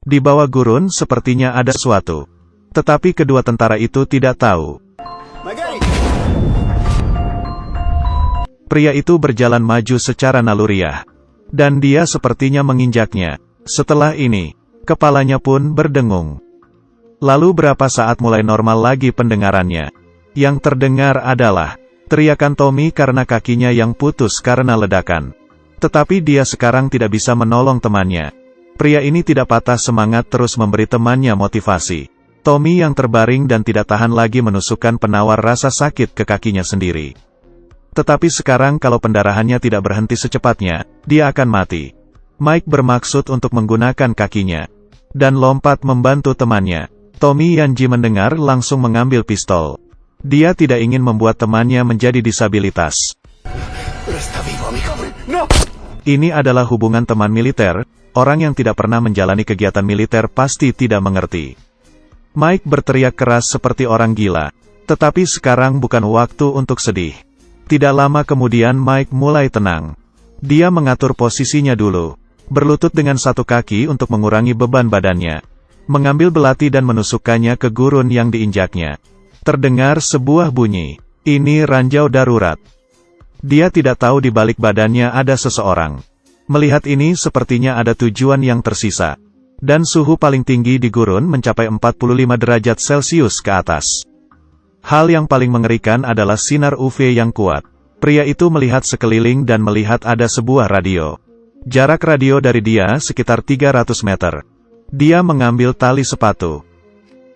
Di bawah gurun sepertinya ada sesuatu. Tetapi kedua tentara itu tidak tahu. Pria itu berjalan maju secara naluriah. Dan dia sepertinya menginjaknya. Setelah ini, kepalanya pun berdengung. Lalu berapa saat mulai normal lagi pendengarannya. Yang terdengar adalah teriakan Tommy karena kakinya yang putus karena ledakan. Tetapi dia sekarang tidak bisa menolong temannya. Pria ini tidak patah semangat terus memberi temannya motivasi. Tommy yang terbaring dan tidak tahan lagi menusukkan penawar rasa sakit ke kakinya sendiri. Tetapi sekarang kalau pendarahannya tidak berhenti secepatnya, dia akan mati. Mike bermaksud untuk menggunakan kakinya. Dan lompat membantu temannya. Tommy Yanji mendengar langsung mengambil pistol. Dia tidak ingin membuat temannya menjadi disabilitas. Ini adalah hubungan teman militer, orang yang tidak pernah menjalani kegiatan militer pasti tidak mengerti. Mike berteriak keras seperti orang gila. Tetapi sekarang bukan waktu untuk sedih. Tidak lama kemudian Mike mulai tenang. Dia mengatur posisinya dulu. Berlutut dengan satu kaki untuk mengurangi beban badannya. Mengambil belati dan menusukkannya ke gurun yang diinjaknya. Terdengar sebuah bunyi. Ini ranjau darurat. Dia tidak tahu di balik badannya ada seseorang. Melihat ini sepertinya ada tujuan yang tersisa. Dan suhu paling tinggi di gurun mencapai 45 derajat Celcius ke atas. Hal yang paling mengerikan adalah sinar UV yang kuat. Pria itu melihat sekeliling dan melihat ada sebuah radio. Jarak radio dari dia sekitar 300 meter. Dia mengambil tali sepatu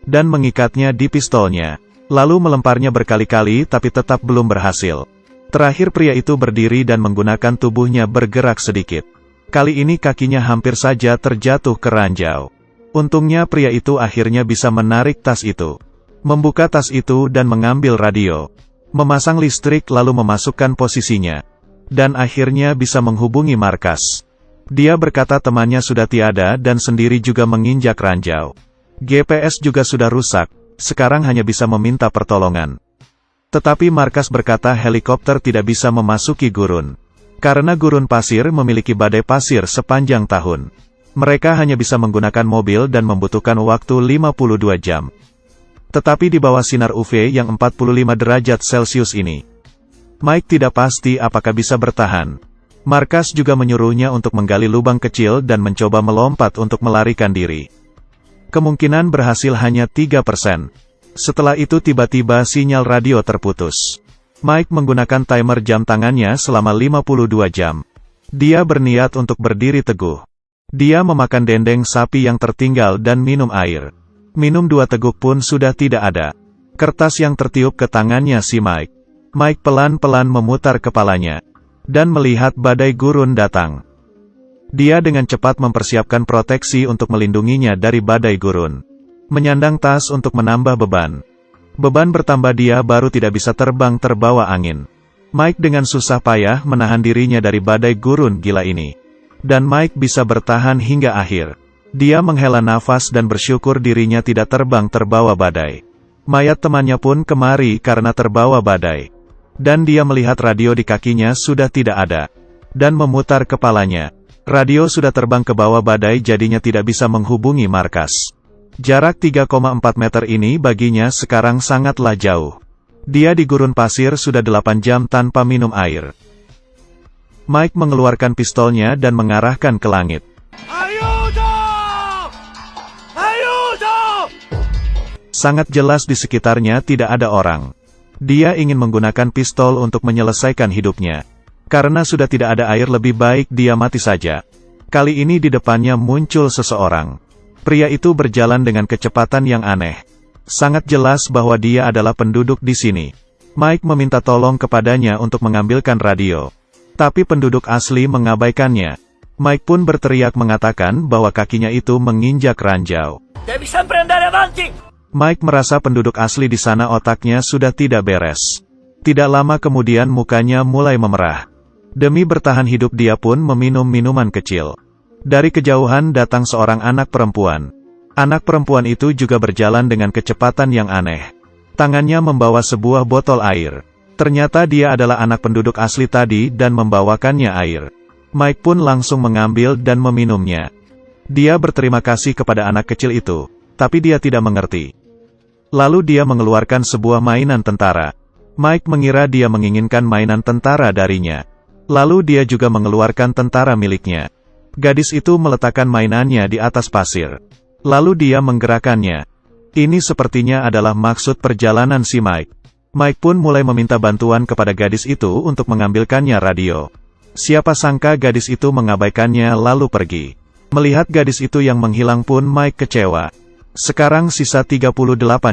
dan mengikatnya di pistolnya. Lalu melemparnya berkali-kali tapi tetap belum berhasil. Terakhir pria itu berdiri dan menggunakan tubuhnya bergerak sedikit. Kali ini kakinya hampir saja terjatuh ke ranjau. Untungnya pria itu akhirnya bisa menarik tas itu. Membuka tas itu dan mengambil radio. Memasang listrik lalu memasukkan posisinya. Dan akhirnya bisa menghubungi markas. Dia berkata temannya sudah tiada dan sendiri juga menginjak ranjau. GPS juga sudah rusak, sekarang hanya bisa meminta pertolongan. Tetapi markas berkata helikopter tidak bisa memasuki gurun. Karena gurun pasir memiliki badai pasir sepanjang tahun. Mereka hanya bisa menggunakan mobil dan membutuhkan waktu 52 jam. Tetapi di bawah sinar UV yang 45 derajat Celcius ini, Mike tidak pasti apakah bisa bertahan. Markas juga menyuruhnya untuk menggali lubang kecil dan mencoba melompat untuk melarikan diri. Kemungkinan berhasil hanya 3%. Setelah itu tiba-tiba sinyal radio terputus. Mike menggunakan timer jam tangannya selama 52 jam. Dia berniat untuk berdiri teguh. Dia memakan dendeng sapi yang tertinggal dan minum air. Minum 2 teguk pun sudah tidak ada. Kertas yang tertiup ke tangannya si Mike. Mike pelan-pelan memutar kepalanya. Dan melihat badai gurun datang. Dia dengan cepat mempersiapkan proteksi untuk melindunginya dari badai gurun. Menyandang tas untuk menambah beban. Beban bertambah dia baru tidak bisa terbang terbawa angin. Mike dengan susah payah menahan dirinya dari badai gurun gila ini. Dan Mike bisa bertahan hingga akhir. Dia menghela nafas dan bersyukur dirinya tidak terbang terbawa badai. Mayat temannya pun kemari karena terbawa badai. Dan dia melihat radio di kakinya sudah tidak ada. Dan memutar kepalanya. Radio sudah terbang ke bawah badai jadinya tidak bisa menghubungi markas. Jarak 3,4 meter ini baginya sekarang sangatlah jauh. Dia di gurun pasir sudah 8 jam tanpa minum air. Mike mengeluarkan pistolnya dan mengarahkan ke langit. Sangat jelas di sekitarnya tidak ada orang. Dia ingin menggunakan pistol untuk menyelesaikan hidupnya. Karena sudah tidak ada air lebih baik dia mati saja. Kali ini di depannya muncul seseorang. Pria itu berjalan dengan kecepatan yang aneh. Sangat jelas bahwa dia adalah penduduk di sini. Mike meminta tolong kepadanya untuk mengambilkan radio. Tapi penduduk asli mengabaikannya. Mike pun berteriak mengatakan bahwa kakinya itu menginjak ranjau. Mike merasa penduduk asli di sana otaknya sudah tidak beres. Tidak lama kemudian mukanya mulai memerah. Demi bertahan hidup dia pun meminum minuman kecil. Dari kejauhan datang seorang anak perempuan. Anak perempuan itu juga berjalan dengan kecepatan yang aneh. Tangannya membawa sebuah botol air. Ternyata dia adalah anak penduduk asli tadi dan membawakannya air. Mike pun langsung mengambil dan meminumnya. Dia berterima kasih kepada anak kecil itu, tapi dia tidak mengerti. Lalu dia mengeluarkan sebuah mainan tentara. Mike mengira dia menginginkan mainan tentara darinya. Lalu dia juga mengeluarkan tentara miliknya. Gadis itu meletakkan mainannya di atas pasir. Lalu dia menggerakkannya. Ini sepertinya adalah maksud perjalanan si Mike. Mike pun mulai meminta bantuan kepada gadis itu untuk mengambilkannya radio. Siapa sangka gadis itu mengabaikannya lalu pergi. Melihat gadis itu yang menghilang pun Mike kecewa. Sekarang sisa 38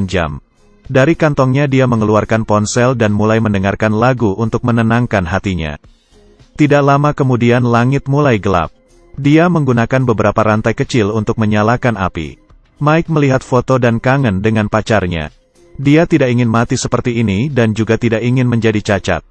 jam. Dari kantongnya dia mengeluarkan ponsel dan mulai mendengarkan lagu untuk menenangkan hatinya. Tidak lama kemudian langit mulai gelap. Dia menggunakan beberapa rantai kecil untuk menyalakan api. Mike melihat foto dan kangen dengan pacarnya. Dia tidak ingin mati seperti ini dan juga tidak ingin menjadi cacat.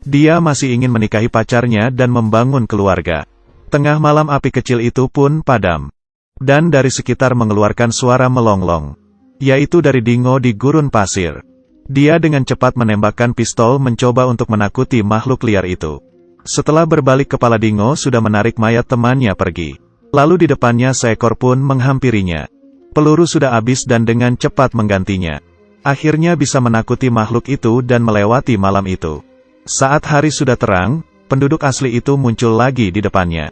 Dia masih ingin menikahi pacarnya dan membangun keluarga. Tengah malam api kecil itu pun padam. Dan dari sekitar mengeluarkan suara melonglong. Yaitu dari dingo di gurun pasir. Dia dengan cepat menembakkan pistol mencoba untuk menakuti makhluk liar itu. Setelah berbalik kepala dingo sudah menarik mayat temannya pergi. Lalu di depannya seekor pun menghampirinya. Peluru sudah habis dan dengan cepat menggantinya. Akhirnya bisa menakuti makhluk itu dan melewati malam itu. Saat hari sudah terang, penduduk asli itu muncul lagi di depannya.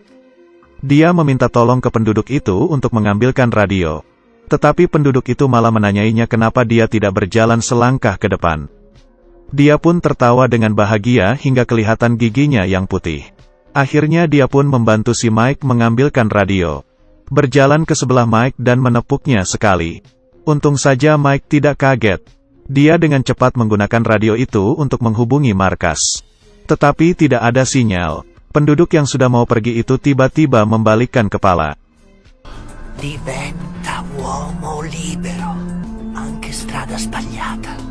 Dia meminta tolong ke penduduk itu untuk mengambilkan radio. Tetapi penduduk itu malah menanyainya kenapa dia tidak berjalan selangkah ke depan. Dia pun tertawa dengan bahagia hingga kelihatan giginya yang putih. Akhirnya dia pun membantu si Mike mengambilkan radio. Berjalan ke sebelah Mike dan menepuknya sekali. Untung saja Mike tidak kaget. Dia dengan cepat menggunakan radio itu untuk menghubungi markas. Tetapi tidak ada sinyal. Penduduk yang sudah mau pergi itu tiba-tiba membalikkan kepala. Diventa uomo libero. Anche strada sbagliata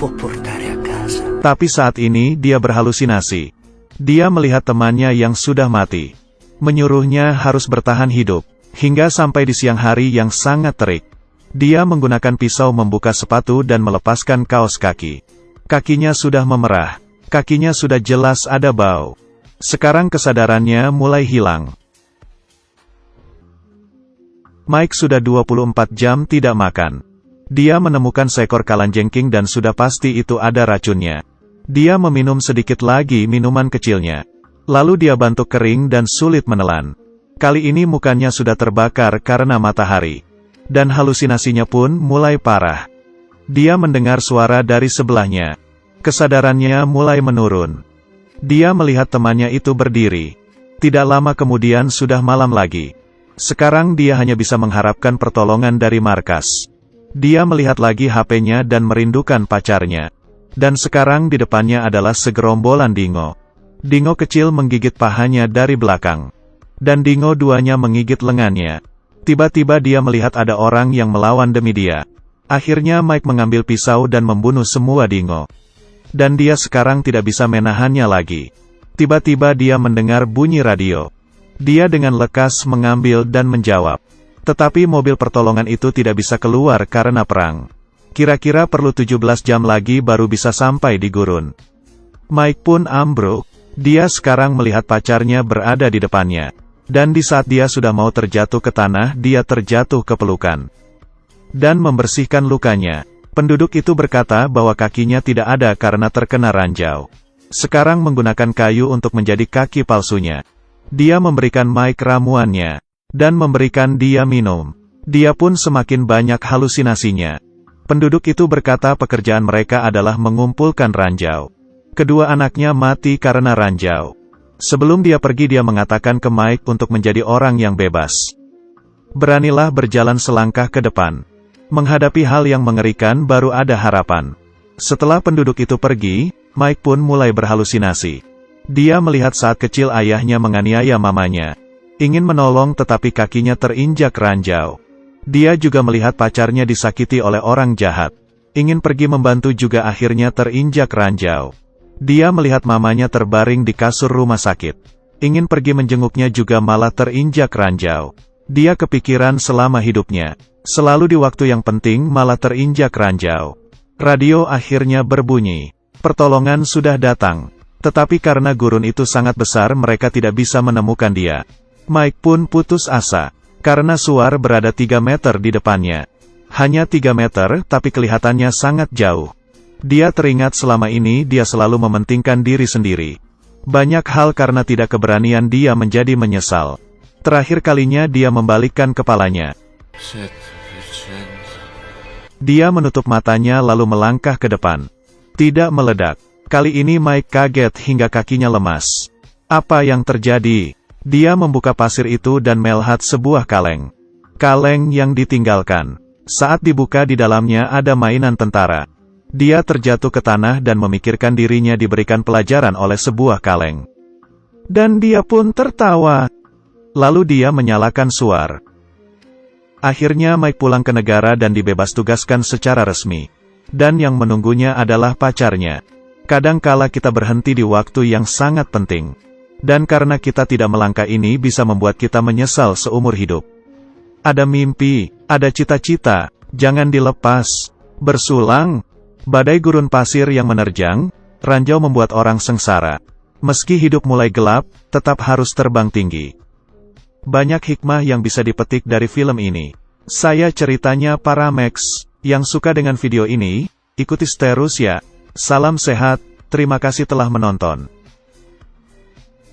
può portare a casa. Tapi saat ini dia berhalusinasi. Dia melihat temannya yang sudah mati. Menyuruhnya harus bertahan hidup. Hingga sampai di siang hari yang sangat terik. Dia menggunakan pisau membuka sepatu dan melepaskan kaos kaki. Kakinya sudah memerah. Kakinya sudah jelas ada bau. Sekarang kesadarannya mulai hilang. Mike sudah 24 jam tidak makan. Dia menemukan seekor kalanjengking dan sudah pasti itu ada racunnya. Dia meminum sedikit lagi minuman kecilnya. Lalu dia batuk kering dan sulit menelan. Kali ini mukanya sudah terbakar karena matahari. Dan halusinasinya pun mulai parah. Dia mendengar suara dari sebelahnya. Kesadarannya mulai menurun. Dia melihat temannya itu berdiri. Tidak lama kemudian sudah malam lagi. Sekarang dia hanya bisa mengharapkan pertolongan dari markas. Dia melihat lagi HP-nya dan merindukan pacarnya. Dan sekarang di depannya adalah segerombolan dingo. Dingo kecil menggigit pahanya dari belakang. Dan dingo duanya menggigit lengannya. Tiba-tiba dia melihat ada orang yang melawan demi dia. Akhirnya Mike mengambil pisau dan membunuh semua dingo. Dan dia sekarang tidak bisa menahannya lagi. Tiba-tiba dia mendengar bunyi radio. Dia dengan lekas mengambil dan menjawab. Tetapi mobil pertolongan itu tidak bisa keluar karena perang. Kira-kira perlu 17 jam lagi baru bisa sampai di gurun. Mike pun ambruk. Dia sekarang melihat pacarnya berada di depannya. Dan di saat dia sudah mau terjatuh ke tanah, dia terjatuh ke pelukan. Dan membersihkan lukanya. Penduduk itu berkata bahwa kakinya tidak ada karena terkena ranjau. Sekarang menggunakan kayu untuk menjadi kaki palsunya. Dia memberikan Mike ramuannya. Dan memberikan dia minum. Dia pun semakin banyak halusinasinya. Penduduk itu berkata pekerjaan mereka adalah mengumpulkan ranjau. Kedua anaknya mati karena ranjau. Sebelum dia pergi dia mengatakan ke Mike untuk menjadi orang yang bebas. Beranilah berjalan selangkah ke depan. Menghadapi hal yang mengerikan baru ada harapan. Setelah penduduk itu pergi, Mike pun mulai berhalusinasi. Dia melihat saat kecil ayahnya menganiaya mamanya. Ingin menolong tetapi kakinya terinjak ranjau. Dia juga melihat pacarnya disakiti oleh orang jahat. Ingin pergi membantu juga akhirnya terinjak ranjau. Dia melihat mamanya terbaring di kasur rumah sakit. Ingin pergi menjenguknya juga malah terinjak ranjau. Dia kepikiran selama hidupnya. Selalu di waktu yang penting malah terinjak ranjau. Radio akhirnya berbunyi. Pertolongan sudah datang. Tetapi karena gurun itu sangat besar mereka tidak bisa menemukan dia. Mike pun putus asa. Karena Suar berada 3 meter di depannya. Hanya 3 meter, tapi kelihatannya sangat jauh. Dia teringat selama ini dia selalu mementingkan diri sendiri. Banyak hal karena tidak keberanian dia menjadi menyesal. Terakhir kalinya dia membalikkan kepalanya. Dia menutup matanya lalu melangkah ke depan. Tidak meledak. Kali ini Mike kaget hingga kakinya lemas. Apa yang terjadi? Dia membuka pasir itu dan melihat sebuah kaleng. Kaleng yang ditinggalkan. Saat dibuka di dalamnya ada mainan tentara. Dia terjatuh ke tanah dan memikirkan dirinya diberikan pelajaran oleh sebuah kaleng. Dan dia pun tertawa. Lalu dia menyalakan Suar. Akhirnya Mike pulang ke negara dan dibebas tugaskan secara resmi. Dan yang menunggunya adalah pacarnya. Kadangkala kita berhenti di waktu yang sangat penting. Dan karena kita tidak melangkah ini bisa membuat kita menyesal seumur hidup. Ada mimpi, ada cita-cita, jangan dilepas. Bersulang, badai gurun pasir yang menerjang, ranjau membuat orang sengsara. Meski hidup mulai gelap, tetap harus terbang tinggi. Banyak hikmah yang bisa dipetik dari film ini. Saya ceritanya Paramex. Yang suka dengan video ini, ikuti terus ya. Salam sehat, terima kasih telah menonton.